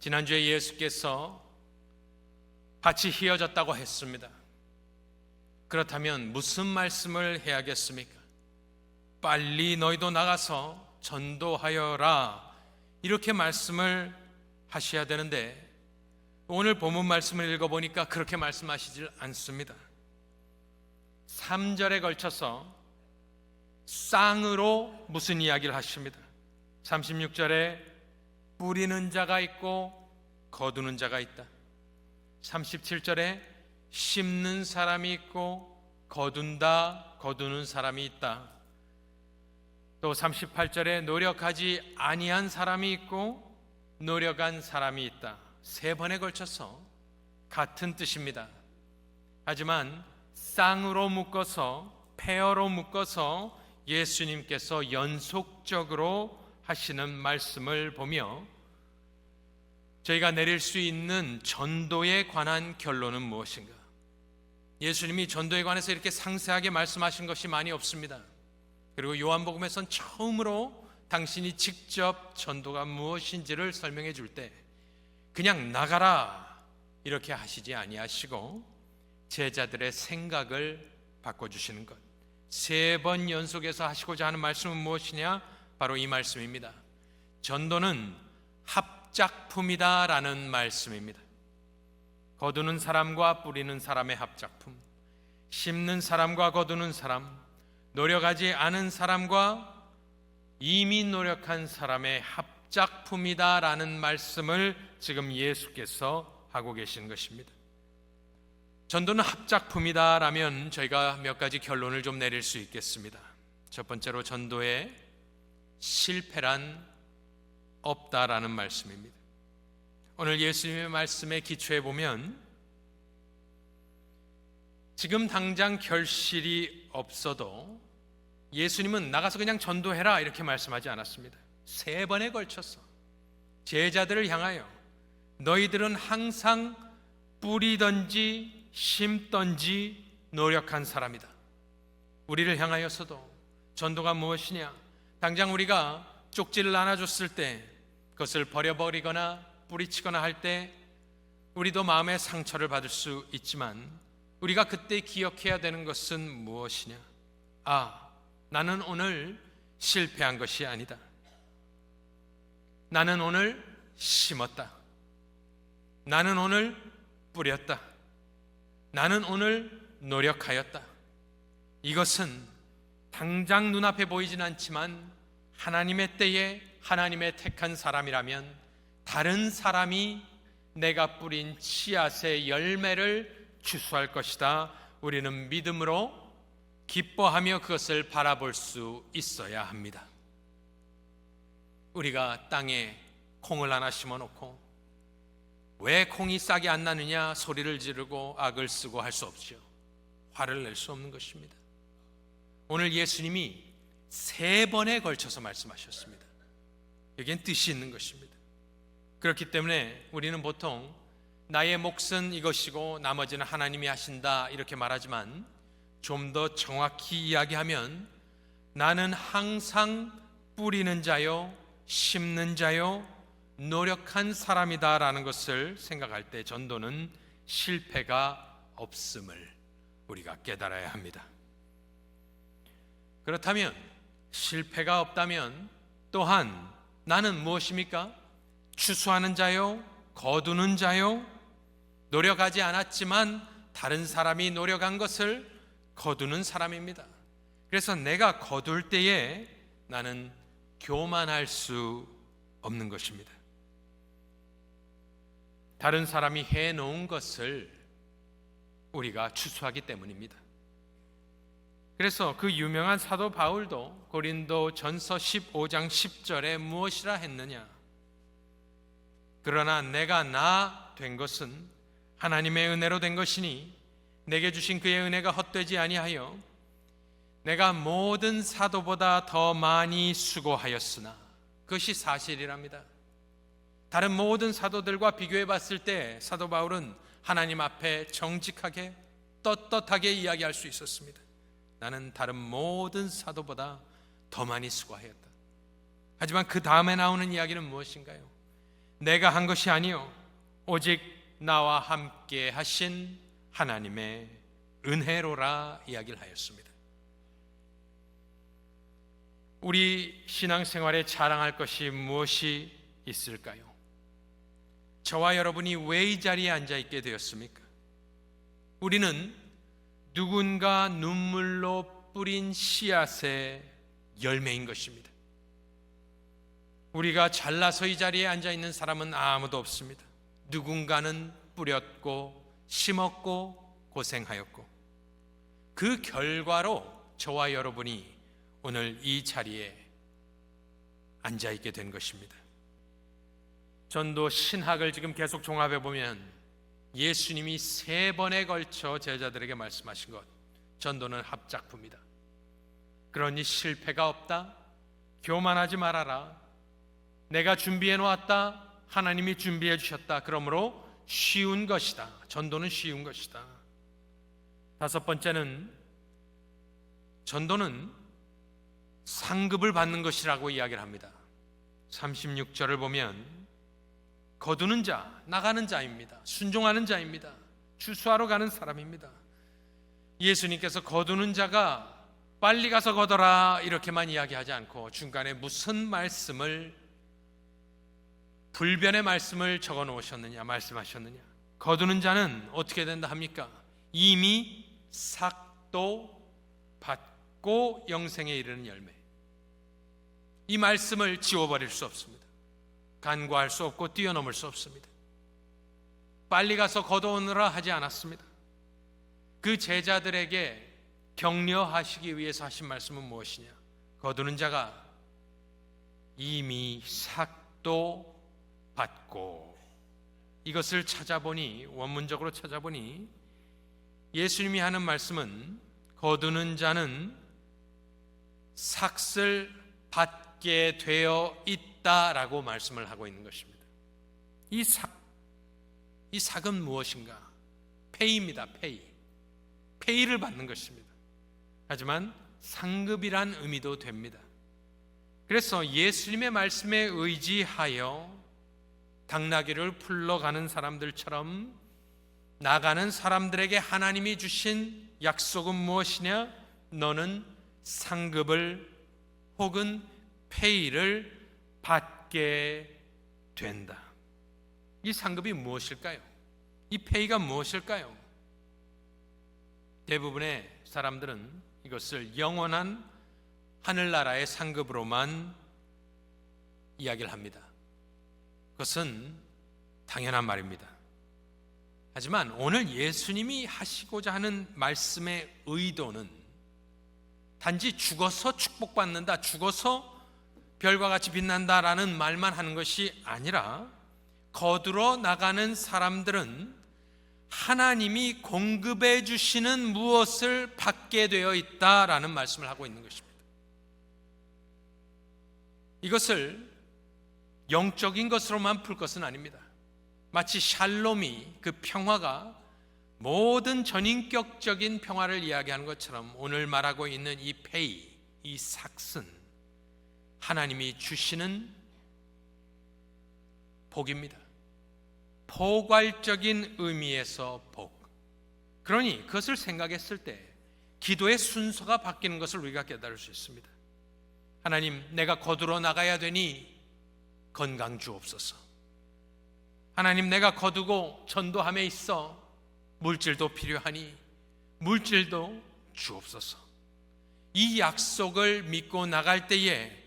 지난주에 예수께서 밭이 휘어졌다고 했습니다. 그렇다면 무슨 말씀을 해야겠습니까? 빨리 너희도 나가서 전도하여라, 이렇게 말씀을 하셔야 되는데 오늘 본문 말씀을 읽어보니까 그렇게 말씀하시질 않습니다. 3절에 걸쳐서 쌍으로 무슨 이야기를 하십니다. 36절에 뿌리는 자가 있고 거두는 자가 있다. 37절에 심는 사람이 있고 거두는 사람이 있다. 또 38절에 노력하지 아니한 사람이 있고 노력한 사람이 있다. 3번에 걸쳐서 같은 뜻입니다. 하지만 쌍으로 묶어서, 페어로 묶어서 예수님께서 연속적으로 하시는 말씀을 보며 저희가 내릴 수 있는 전도에 관한 결론은 무엇인가? 예수님이 전도에 관해서 이렇게 상세하게 말씀하신 것이 많이 없습니다. 그리고 요한복음에선 처음으로 당신이 직접 전도가 무엇인지를 설명해 줄 때 그냥 나가라 이렇게 하시지 아니하시고 제자들의 생각을 바꿔주시는 것, 3번 연속해서 하시고자 하는 말씀은 무엇이냐? 바로 이 말씀입니다. 전도는 합작품이다 라는 말씀입니다. 거두는 사람과 뿌리는 사람의 합작품, 심는 사람과 거두는 사람, 노력하지 않은 사람과 이미 노력한 사람의 합작품이다 라는 말씀을 지금 예수께서 하고 계신 것입니다. 전도는 합작품이다 라면 저희가 몇 가지 결론을 좀 내릴 수 있겠습니다. 첫 번째로 전도에 실패란 없다라는 말씀입니다. 오늘 예수님의 말씀에 기초해 보면 지금 당장 결실이 없어도 예수님은 나가서 그냥 전도해라 이렇게 말씀하지 않았습니다. 3번에 걸쳐서 제자들을 향하여 너희들은 항상 뿌리든지 심든지 노력한 사람이다. 우리를 향하여서도 전도가 무엇이냐? 당장 우리가 쪽지를 나눠줬을 때 그것을 버려버리거나 뿌리치거나 할 때 우리도 마음의 상처를 받을 수 있지만 우리가 그때 기억해야 되는 것은 무엇이냐? 나는 오늘 실패한 것이 아니다. 나는 오늘 심었다. 나는 오늘 뿌렸다. 나는 오늘 노력하였다. 이것은 당장 눈앞에 보이진 않지만 하나님의 때에 하나님의 택한 사람이라면 다른 사람이 내가 뿌린 씨앗의 열매를 추수할 것이다. 우리는 믿음으로 기뻐하며 그것을 바라볼 수 있어야 합니다. 우리가 땅에 콩을 하나 심어놓고 왜 콩이 싹이 안 나느냐 소리를 지르고 악을 쓰고 할 수 없죠. 화를 낼 수 없는 것입니다. 오늘 예수님이 3번에 걸쳐서 말씀하셨습니다. 여기엔 뜻이 있는 것입니다. 그렇기 때문에 우리는 보통 나의 몫은 이것이고 나머지는 하나님이 하신다 이렇게 말하지만 좀 더 정확히 이야기하면 나는 항상 뿌리는 자요 심는 자요 노력한 사람이다 라는 것을 생각할 때 전도는 실패가 없음을 우리가 깨달아야 합니다. 그렇다면 실패가 없다면 또한 나는 무엇입니까? 추수하는 자요 거두는 자요 노력하지 않았지만 다른 사람이 노력한 것을 거두는 사람입니다. 그래서 내가 거둘 때에 나는 교만할 수 없는 것입니다. 다른 사람이 해놓은 것을 우리가 추수하기 때문입니다. 그래서 그 유명한 사도 바울도 고린도 전서 15장 10절에 무엇이라 했느냐? 그러나 내가 나 된 것은 하나님의 은혜로 된 것이니 내게 주신 그의 은혜가 헛되지 아니하여 내가 모든 사도보다 더 많이 수고하였으나, 그것이 사실이랍니다. 다른 모든 사도들과 비교해 봤을 때 사도 바울은 하나님 앞에 정직하게 떳떳하게 이야기할 수 있었습니다. 나는 다른 모든 사도보다 더 많이 수고하였다. 하지만 그 다음에 나오는 이야기는 무엇인가요? 내가 한 것이 아니요 오직 나와 함께 하신 하나님의 은혜로라 이야기를 하였습니다. 우리 신앙생활에 자랑할 것이 무엇이 있을까요? 저와 여러분이 왜 이 자리에 앉아 있게 되었습니까? 우리는 누군가 눈물로 뿌린 씨앗의 열매인 것입니다. 우리가 잘나서 이 자리에 앉아 있는 사람은 아무도 없습니다. 누군가는 뿌렸고 심었고 고생하였고 그 결과로 저와 여러분이 오늘 이 자리에 앉아 있게 된 것입니다. 전도 신학을 지금 계속 종합해 보면 예수님이 3번에 걸쳐 제자들에게 말씀하신 것, 전도는 합작품이다. 그러니 실패가 없다. 교만하지 말아라. 내가 준비해 놓았다. 하나님이 준비해 주셨다. 그러므로 쉬운 것이다. 전도는 쉬운 것이다. 5번째는 전도는 상급을 받는 것이라고 이야기를 합니다. 36절을 보면 거두는 자, 나가는 자입니다. 순종하는 자입니다. 추수하러 가는 사람입니다. 예수님께서 거두는 자가 빨리 가서 거둬라 이렇게만 이야기하지 않고 중간에 무슨 말씀을, 불변의 말씀을 적어 놓으셨느냐, 말씀하셨느냐. 거두는 자는 어떻게 된다 합니까? 이미 삭도 받고 영생에 이르는 열매. 이 말씀을 지워버릴 수 없습니다. 간과할 수 없고 뛰어넘을 수 없습니다. 빨리 가서 거두오느라 하지 않았습니다. 그 제자들에게 격려하시기 위해서 하신 말씀은 무엇이냐? 거두는 자가 이미 삭도 받고, 이것을 찾아보니, 원문적으로 찾아보니 예수님이 하는 말씀은 거두는 자는 삭을 받게 되어 있다라고 말씀을 하고 있는 것입니다. 이 삭은 무엇인가? 페이입니다. 페이를 받는 것입니다. 하지만 상급이란 의미도 됩니다. 그래서 예수님의 말씀에 의지하여 당나귀를 풀러가는 사람들처럼 나가는 사람들에게 하나님이 주신 약속은 무엇이냐? 너는 상급을 혹은 페이를 받게 된다. 이 상급이 무엇일까요? 이 페이가 무엇일까요? 대부분의 사람들은 이것을 영원한 하늘나라의 상급으로만 이야기를 합니다. 그것은 당연한 말입니다. 하지만 오늘 예수님이 하시고자 하는 말씀의 의도는 단지 죽어서 축복받는다, 죽어서 별과 같이 빛난다라는 말만 하는 것이 아니라 거두러 나가는 사람들은 하나님이 공급해 주시는 무엇을 받게 되어 있다라는 말씀을 하고 있는 것입니다. 이것을 영적인 것으로만 풀 것은 아닙니다. 마치 샬롬이, 그 평화가 모든 전인격적인 평화를 이야기하는 것처럼 오늘 말하고 있는 이 페이, 이 삭은 하나님이 주시는 복입니다. 포괄적인 의미에서 복. 그러니 그것을 생각했을 때 기도의 순서가 바뀌는 것을 우리가 깨달을 수 있습니다. 하나님, 내가 거두러 나가야 되니 건강 주옵소서. 하나님, 내가 거두고 전도함에 있어 물질도 필요하니 물질도 주옵소서. 이 약속을 믿고 나갈 때에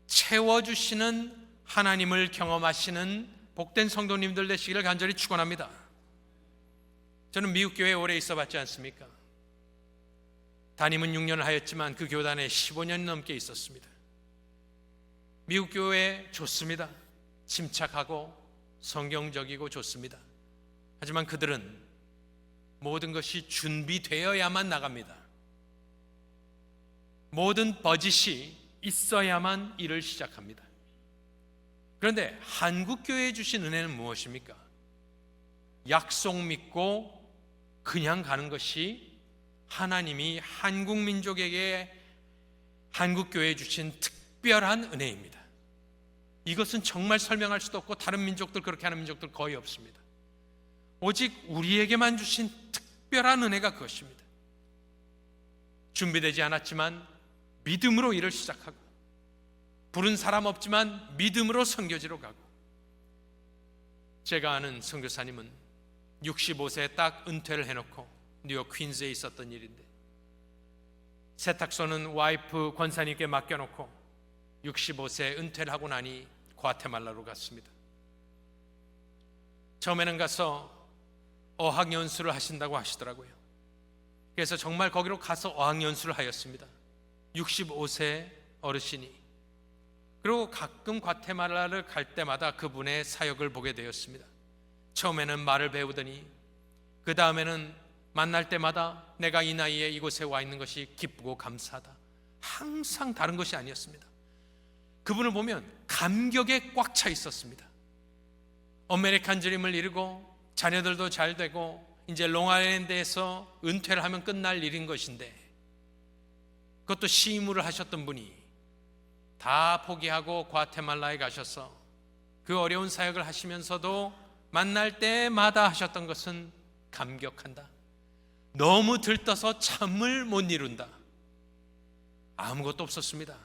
채워주시는 하나님을 경험하시는 복된 성도님들 되시기를 간절히 축원합니다. 저는 미국 교회에 오래 있어봤지 않습니까? 담임은 6년을 하였지만 그 교단에 15년 넘게 있었습니다. 미국 교회 좋습니다. 침착하고 성경적이고 좋습니다. 하지만 그들은 모든 것이 준비되어야만 나갑니다. 모든 버짓이 있어야만 일을 시작합니다. 그런데 한국 교회에 주신 은혜는 무엇입니까? 약속 믿고 그냥 가는 것이 하나님이 한국 민족에게 한국 교회에 주신 특별한 은혜입니다. 이것은 정말 설명할 수도 없고 다른 민족들 그렇게 하는 민족들 거의 없습니다. 오직 우리에게만 주신 특별한 은혜가 그것입니다. 준비되지 않았지만 믿음으로 일을 시작하고, 부른 사람 없지만 믿음으로 선교지로 가고. 제가 아는 선교사님은 65세에 딱 은퇴를 해놓고 뉴욕 퀸즈에 있었던 일인데, 세탁소는 와이프 권사님께 맡겨놓고 65세에 은퇴를 하고 나니 과테말라로 갔습니다. 처음에는 가서 어학연수를 하신다고 하시더라고요. 그래서 정말 거기로 가서 어학연수를 하였습니다. 65세 어르신이. 그리고 가끔 과테말라를 갈 때마다 그분의 사역을 보게 되었습니다. 처음에는 말을 배우더니 그 다음에는 만날 때마다 내가 이 나이에 이곳에 와 있는 것이 기쁘고 감사하다. 항상 다른 것이 아니었습니다. 그분을 보면 감격에 꽉 차 있었습니다. 아메리칸 드림을 이루고 자녀들도 잘 되고 이제 롱아일랜드에서 은퇴를 하면 끝날 일인 것인데, 그것도 시무를 하셨던 분이 다 포기하고 과테말라에 가셔서 그 어려운 사역을 하시면서도 만날 때마다 하셨던 것은 감격한다. 너무 들떠서 잠을 못 이룬다. 아무것도 없었습니다.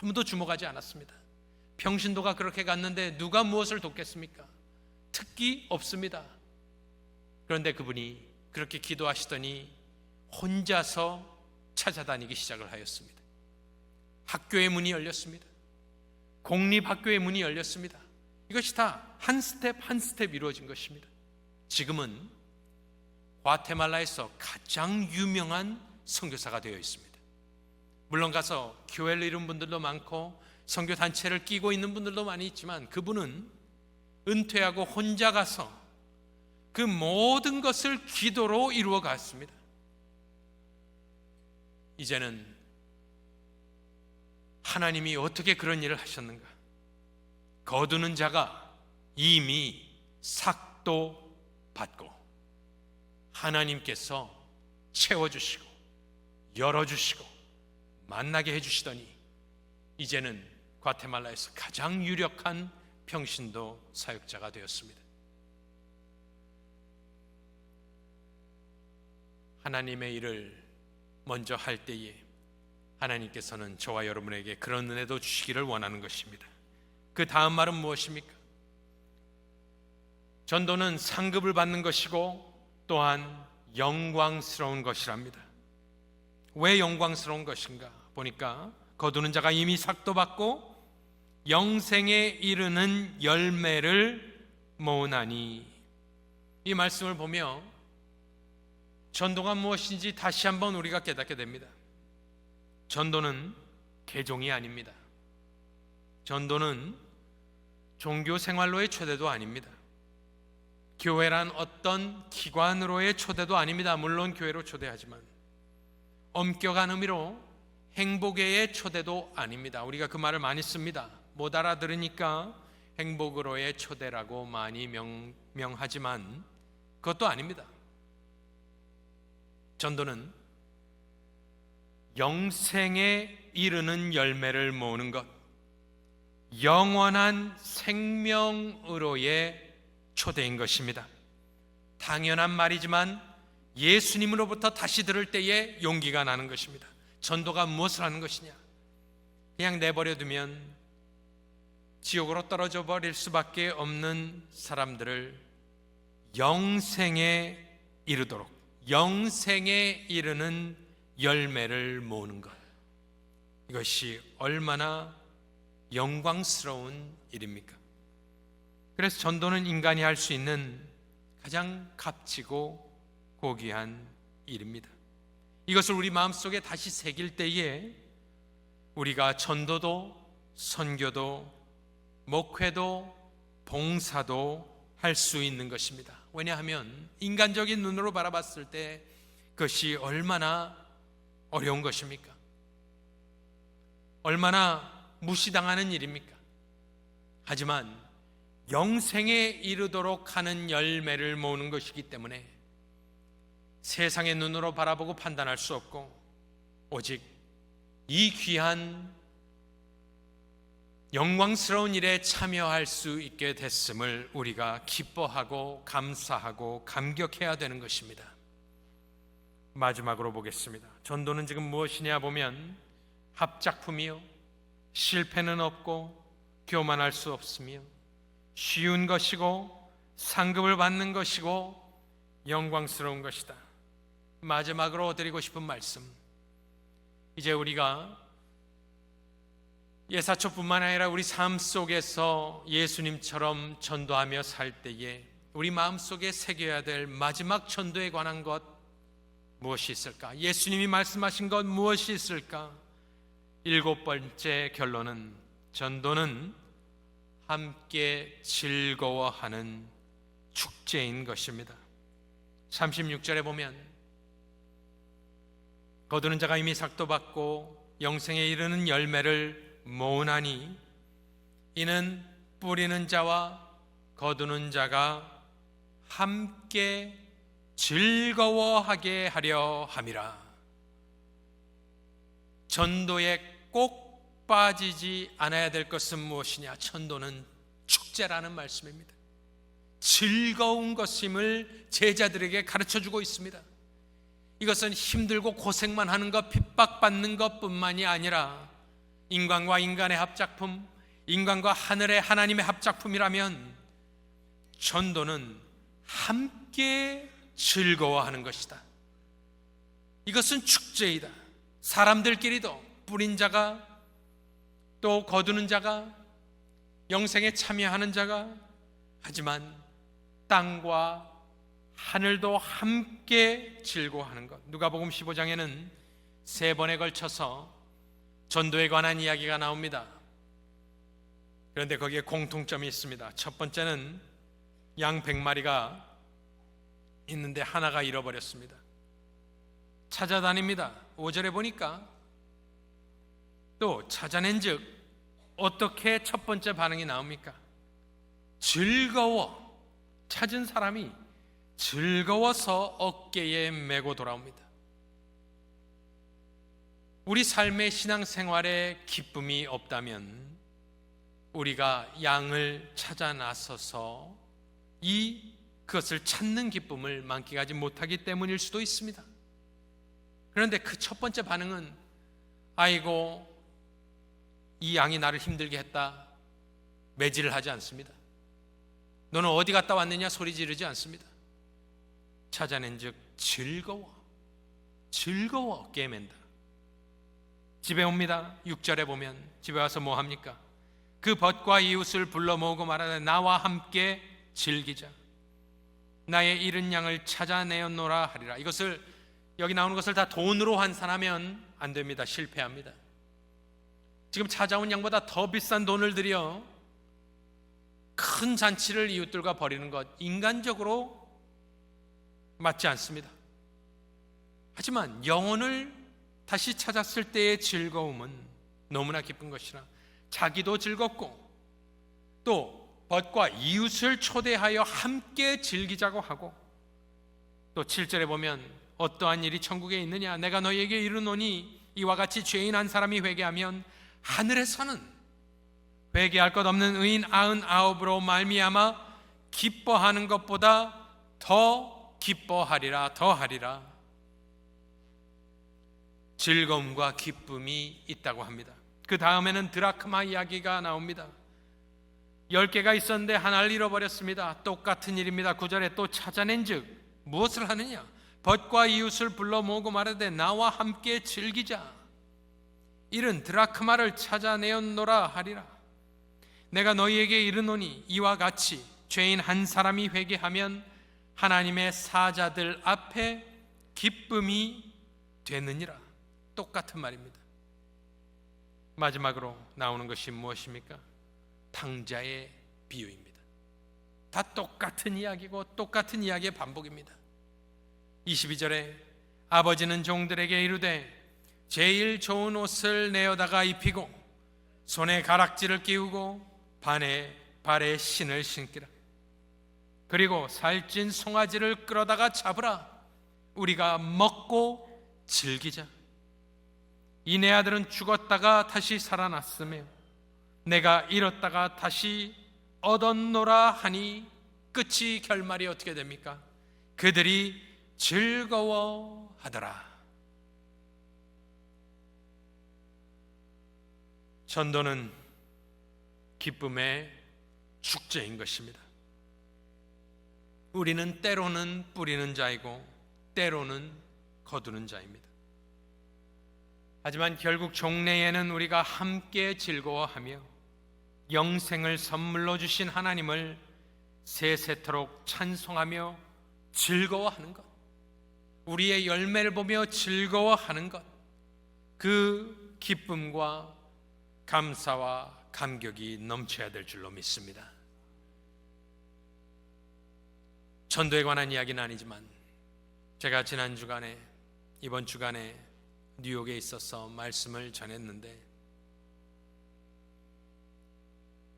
아무도 주목하지 않았습니다. 평신도가 그렇게 갔는데 누가 무엇을 돕겠습니까? 특기 없습니다. 그런데 그분이 그렇게 기도하시더니 혼자서 찾아다니기 시작을 하였습니다. 학교의 문이 열렸습니다. 공립학교의 문이 열렸습니다. 이것이 다 한 스텝 한 스텝 이루어진 것입니다. 지금은 과테말라에서 가장 유명한 선교사가 되어 있습니다. 물론 가서 교회를 이룬 분들도 많고 선교단체를 끼고 있는 분들도 많이 있지만, 그분은 은퇴하고 혼자 가서 그 모든 것을 기도로 이루어 갔습니다. 이제는 하나님이 어떻게 그런 일을 하셨는가? 거두는 자가 이미 삭도 받고 하나님께서 채워주시고 열어주시고 만나게 해주시더니 이제는 과테말라에서 가장 유력한 평신도 사역자가 되었습니다. 하나님의 일을 먼저 할 때에 하나님께서는 저와 여러분에게 그런 은혜도 주시기를 원하는 것입니다. 그 다음 말은 무엇입니까? 전도는 상급을 받는 것이고 또한 영광스러운 것이랍니다. 왜 영광스러운 것인가 보니까, 거두는 자가 이미 삭도 받고 영생에 이르는 열매를 모으나니. 이 말씀을 보며 전도가 무엇인지 다시 한번 우리가 깨닫게 됩니다. 전도는 개종이 아닙니다. 전도는 종교 생활로의 초대도 아닙니다. 교회란 어떤 기관으로의 초대도 아닙니다. 물론 교회로 초대하지만 엄격한 의미로 행복회의 초대도 아닙니다. 우리가 그 말을 많이 씁니다. 못 알아들으니까 행복으로의 초대라고 많이 명하지만 그것도 아닙니다. 전도는 영생에 이르는 열매를 모으는 것, 영원한 생명으로의 초대인 것입니다. 당연한 말이지만 예수님으로부터 다시 들을 때에 용기가 나는 것입니다. 전도가 무엇을 하는 것이냐? 그냥 내버려 두면 지옥으로 떨어져 버릴 수밖에 없는 사람들을 영생에 이르도록, 영생에 이르는 열매를 모으는 것, 이것이 얼마나 영광스러운 일입니까? 그래서 전도는 인간이 할 수 있는 가장 값지고 고귀한 일입니다. 이것을 우리 마음속에 다시 새길 때에 우리가 전도도 선교도 목회도 봉사도 할 수 있는 것입니다. 왜냐하면 인간적인 눈으로 바라봤을 때 그것이 얼마나 어려운 것입니까? 얼마나 무시당하는 일입니까? 하지만 영생에 이르도록 하는 열매를 모으는 것이기 때문에 세상의 눈으로 바라보고 판단할 수 없고, 오직 이 귀한 영광스러운 일에 참여할 수 있게 됐음을 우리가 기뻐하고 감사하고 감격해야 되는 것입니다. 마지막으로 보겠습니다. 전도는 지금 무엇이냐 보면 합작품이요, 실패는 없고 교만할 수 없으며 쉬운 것이고 상급을 받는 것이고 영광스러운 것이다. 마지막으로 드리고 싶은 말씀, 이제 우리가 예사초뿐만 아니라 우리 삶 속에서 예수님처럼 전도하며 살 때에 우리 마음속에 새겨야 될 마지막 전도에 관한 것 무엇이 있을까? 예수님이 말씀하신 것 무엇이 있을까? 7번째 결론은 전도는 함께 즐거워하는 축제인 것입니다. 36절에 보면 거두는 자가 이미 삭도 받고 영생에 이르는 열매를 모으나니 이는 뿌리는 자와 거두는 자가 함께 즐거워하게 하려 함이라. 전도에 꼭 빠지지 않아야 될 것은 무엇이냐? 전도는 축제라는 말씀입니다. 즐거운 것임을 제자들에게 가르쳐주고 있습니다. 이것은 힘들고 고생만 하는 것, 핍박받는 것뿐만이 아니라 인간과 인간의 합작품, 인간과 하늘의 하나님의 합작품이라면 전도는 함께 즐거워하는 것이다. 이것은 축제이다. 사람들끼리도 뿌린 자가 또 거두는 자가 영생에 참여하는 자가, 하지만 땅과 하늘도 함께 즐거워하는 것. 누가복음 15장에는 3번에 걸쳐서 전도에 관한 이야기가 나옵니다. 그런데 거기에 공통점이 있습니다. 첫 번째는 양 100마리가 있는데 하나가 잃어버렸습니다. 찾아다닙니다. 5절에 보니까 또 찾아낸 즉 어떻게 첫 번째 반응이 나옵니까? 즐거워. 찾은 사람이 즐거워서 어깨에 메고 돌아옵니다. 우리 삶의 신앙생활에 기쁨이 없다면 우리가 양을 찾아 나서서 그것을 찾는 기쁨을 만끽하지 못하기 때문일 수도 있습니다. 그런데 그 첫 번째 반응은 아이고 이 양이 나를 힘들게 했다, 매질을 하지 않습니다. 너는 어디 갔다 왔느냐 소리 지르지 않습니다. 찾아낸 즉 즐거워 어깨에 맨다. 집에 옵니다. 6절에 보면 집에 와서 뭐 합니까? 그 벗과 이웃을 불러 모으고 말하되 나와 함께 즐기자. 나의 잃은 양을 찾아내었노라 하리라. 이것을 여기 나오는 것을 다 돈으로 환산하면 안 됩니다. 실패합니다. 지금 찾아온 양보다 더 비싼 돈을 들여 큰 잔치를 이웃들과 벌이는 것, 인간적으로 맞지 않습니다. 하지만 영혼을 다시 찾았을 때의 즐거움은 너무나 기쁜 것이라 자기도 즐겁고 또 벗과 이웃을 초대하여 함께 즐기자고 하고, 또 7절에 보면 어떠한 일이 천국에 있느냐? 내가 너희에게 이르노니 이와 같이 죄인 한 사람이 회개하면 하늘에서는 회개할 것 없는 의인 99으로 말미암아 기뻐하는 것보다 더 기뻐하리라, 더 하리라. 즐거움과 기쁨이 있다고 합니다. 그 다음에는 드라크마 이야기가 나옵니다. 10개가 있었는데 하나를 잃어버렸습니다. 똑같은 일입니다. 9절에 또 찾아낸 즉 무엇을 하느냐? 벗과 이웃을 불러 모으고 말하되 나와 함께 즐기자. 이른 드라크마를 찾아내었노라 하리라. 내가 너희에게 이르노니 이와 같이 죄인 한 사람이 회개하면 하나님의 사자들 앞에 기쁨이 되느니라. 똑같은 말입니다. 마지막으로 나오는 것이 무엇입니까? 탕자의 비유입니다. 다 똑같은 이야기고 똑같은 이야기의 반복입니다. 22절에 아버지는 종들에게 이르되 제일 좋은 옷을 내어다가 입히고 손에 가락지를 끼우고 발에 신을 신기라. 그리고 살찐 송아지를 끌어다가 잡으라. 우리가 먹고 즐기자. 이 내 아들은 죽었다가 다시 살아났으며 내가 잃었다가 다시 얻었노라 하니 끝이 결말이 어떻게 됩니까? 그들이 즐거워하더라. 전도는 기쁨의 축제인 것입니다. 우리는 때로는 뿌리는 자이고 때로는 거두는 자입니다. 하지만 결국 종래에는 우리가 함께 즐거워하며 영생을 선물로 주신 하나님을 세세토록 찬송하며 즐거워하는 것, 우리의 열매를 보며 즐거워하는 것, 그 기쁨과 감사와 감격이 넘쳐야 될 줄로 믿습니다. 전도에 관한 이야기는 아니지만 제가 지난 주간에, 이번 주간에 뉴욕에 있어서 말씀을 전했는데,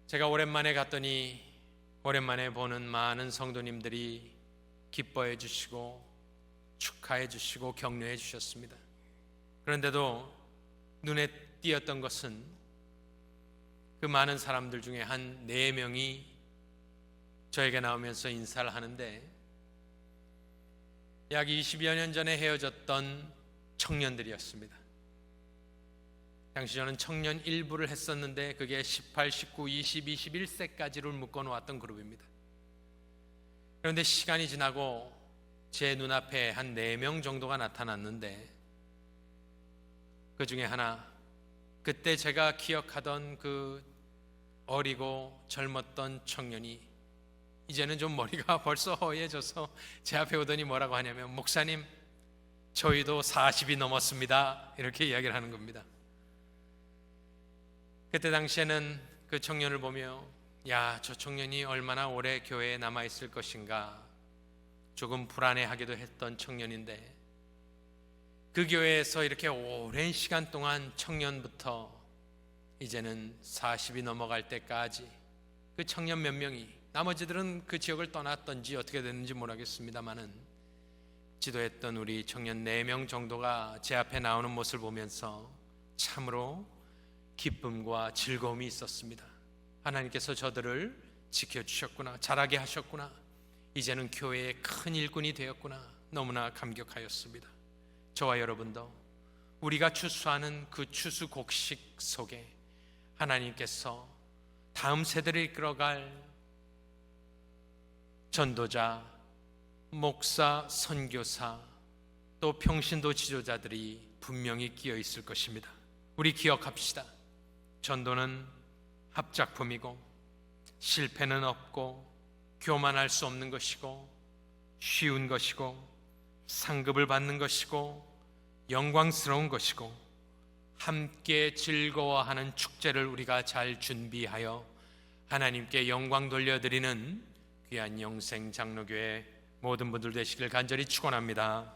제가 오랜만에 갔더니 오랜만에 보는 많은 성도님들이 기뻐해 주시고 축하해 주시고 격려해 주셨습니다. 그런데도 눈에 띄었던 것은 그 많은 사람들 중에 한 4명이 저에게 나오면서 인사를 하는데, 약 20여 년 전에 헤어졌던 청년들이었습니다. 당시 저는 청년 일부를 했었는데 그게 18, 19, 20, 21세까지를 묶어놓았던 그룹입니다. 그런데 시간이 지나고 제 눈앞에 한 4명 정도가 나타났는데, 그 중에 하나, 그때 제가 기억하던 그 어리고 젊었던 청년이 이제는 좀 머리가 벌써 허해져서 제 앞에 오더니 뭐라고 하냐면, 목사님, 저희도 40이 넘었습니다, 이렇게 이야기를 하는 겁니다. 그때 당시에는 그 청년을 보며, 야, 저 청년이 얼마나 오래 교회에 남아있을 것인가 조금 불안해하기도 했던 청년인데, 그 교회에서 이렇게 오랜 시간 동안 청년부터 이제는 40이 넘어갈 때까지 그 청년 몇 명이, 나머지들은 그 지역을 떠났던지 어떻게 됐는지 모르겠습니다만은, 지도했던 우리 청년 4명 정도가 제 앞에 나오는 모습을 보면서 참으로 기쁨과 즐거움이 있었습니다. 하나님께서 저들을 지켜주셨구나, 자라게 하셨구나, 이제는 교회의 큰 일꾼이 되었구나, 너무나 감격하였습니다. 저와 여러분도 우리가 추수하는 그 추수곡식 속에 하나님께서 다음 세대를 이끌어갈 전도자, 목사, 선교사, 또 평신도 지도자들이 분명히 끼어 있을 것입니다. 우리 기억합시다. 전도는 합작품이고 실패는 없고 교만할 수 없는 것이고 쉬운 것이고 상급을 받는 것이고 영광스러운 것이고, 함께 즐거워하는 축제를 우리가 잘 준비하여 하나님께 영광 돌려드리는 귀한 영생 장로교회 모든 분들 되시길 간절히 축원합니다.